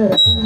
Amin.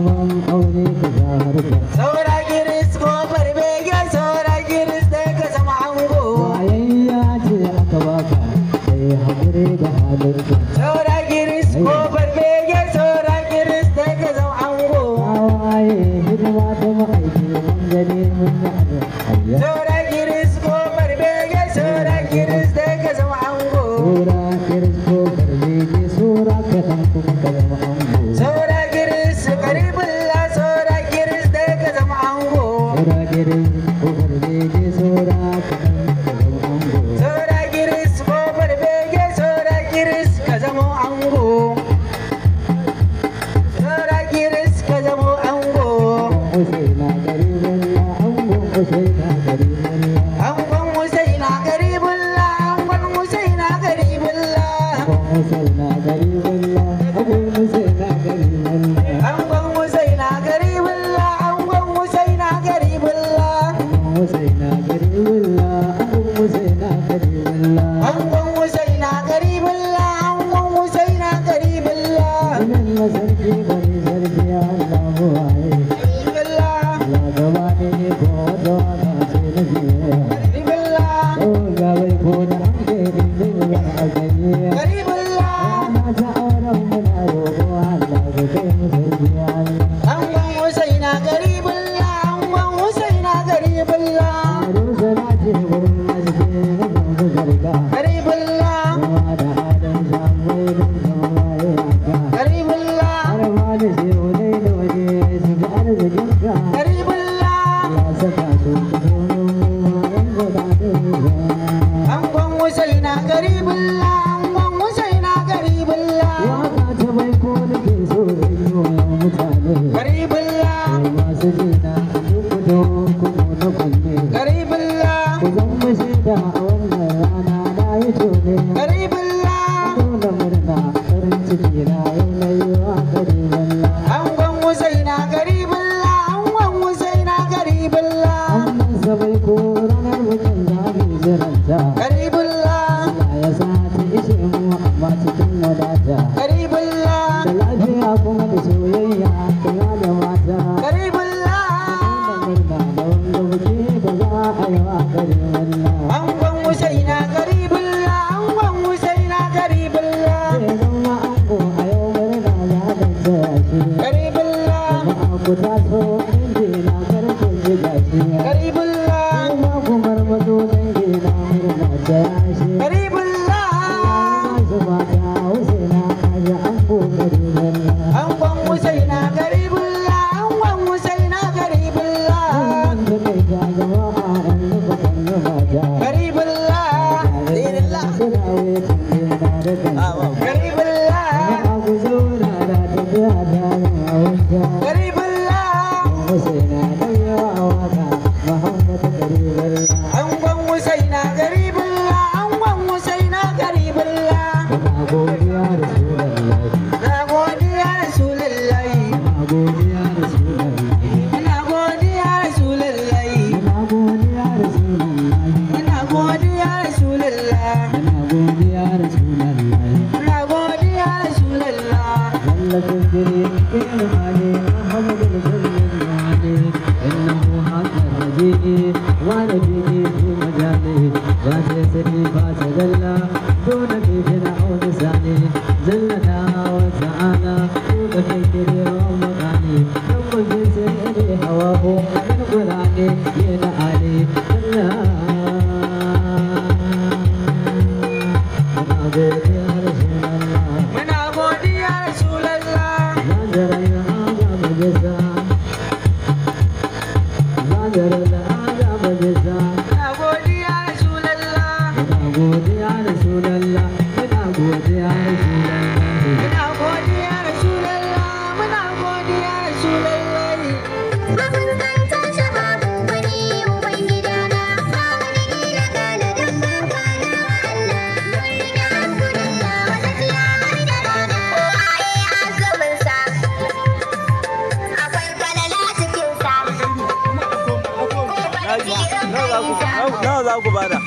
zaman aure ka ja harka. Saura giris kofar bege saura giris da ka zama ango. Wayayya ce aka baka sai haƙuri da halinka. Saura giris kofar bege saura giris da ka zama ango. Waye hidima ta ma'aiki mun gani mun yi alhayya. Saura giris kofar bege saura giris da ka zama ango. Sura kiris ko karbe sura kaɗan kuma ka zama ango. Saura giris karibullah saura giris da ka zama ango. Sura kiris ko karbe sura kaɗan ka zama ango. Saura giris kofar bege saura giris ka zama ango. Saura giris ka zama ango. Husaina garibullah angon Husaina garibullah. Angon Husaina garibullah angon Husaina garibullah. Husaina garibullah angon Husaina garibullah. Angon Husaina garibullah angon Husaina garibullah. Husaina garibullah angon Husaina garibullah. Angon Husaina garibullah angon Husaina garibullah. Amin na sarki bari sarki Allah waye. Garibullah Allah gaba ne ko wata waka ce na jiya. garibullah Oh ga bai ko da ake din ga alƙaye. garibullah. Ana ta auren muna roƙo Allah ga kai mu sarki Allah. Angon Husaina garibullah angon Husaina garibullah. Ado salati wurin masjid na zanzu garga. Garibullah Yawa da adam shamai don zama waye aka. garibullah Har ma da shehunai da waje su ga arzikinka. garibullah. Ya saka su cikin ruwan guda da ruwa. Angon Husaina garibullah angon Husaina garibullah. Waka ta bai ko nake so zai yi wa mutane. Garibullah Sai masu jina duk da kuma na kunne. garibullah Ku zama shaida a wannan rana na yi tone. garibullah. Dole murna farin ciki na yau na yi wa garibullah. Angon Husaina garibullah angon Husaina garibullah. Annan sabai ko ranar mutum za mu jiranta. Garibullah Allah ya sa ta ishe mu amma cikin wadata. garibullah Da lafiya kuma da soyayya kuma da mata. garibullah. Da murna da wanda muke ba za a yi wa garibullah. Angon Husaina garibullah angon Husaina garibullah. Zai zama ango a yau murna za ta tsaya shi. Garibullah Jama'a ku taso inji na karfin jiga shi. garibullah Kuma kumar mazo dangi na murna ta yashi. garibullah. Masu mata Husaina kaji ango garibullah. Angon Husaina garibullah angon Husaina garibullah. Da kai ga jama'a ɗan lokacin da mata. Garibullah Alhamdulillah. Suna wetin na da kanta. Garibullah Abu zauna da tafiya da ma'auta. garibullah. Husaina da yawa waka Muhammad garibullah. Angon Husaina garibullah angon Husaina garibullah. Muna godiya Rasulullahi. Na godiya Rasulullahi. Muna godiya Rasulullahi. Muna godiya Rasulullahi. Muna godiya Rasulullahi. Muna godiya Rasulullahi. Muna godiya Rasulullahi. Muna godiya Rasulullahi. Wallafin jiri ilmani Muhammadu Rasulullahi. Innahu haqqar raji'i wa nabiyyi fi majali. Ba sai sani ba ta dalla dole ke jira auni sani. Zallata wa ta'ala ko ka kai kire wa makani. Dan mun sai ne hawa ko kan Qur'ani yana ali. Allah Muna godiya Rasulullahi. Muna godiya Rasulullahi. Zazarar aga majisa. Zazarar aga majisa. Muna godiya Rasulullahi. Muna godiya Rasulallah. Muna godiya Rasulallah. Muna godiya Rasulullahi. Muna godiya Rasulullahi. nawa za ku bada?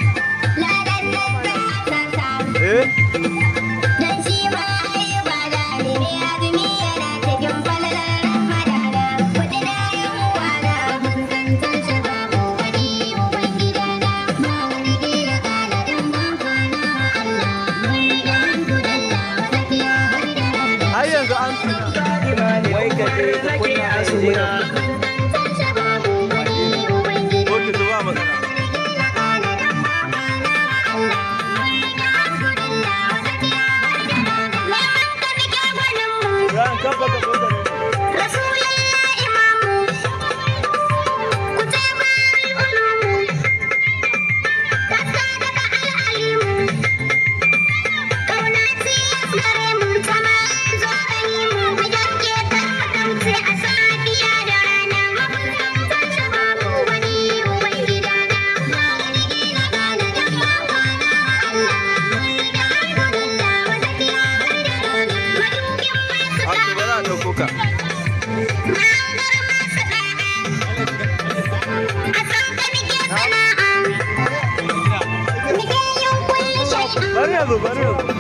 Oke, to ba matsala. Ran kafa ka so da Bari yanzu.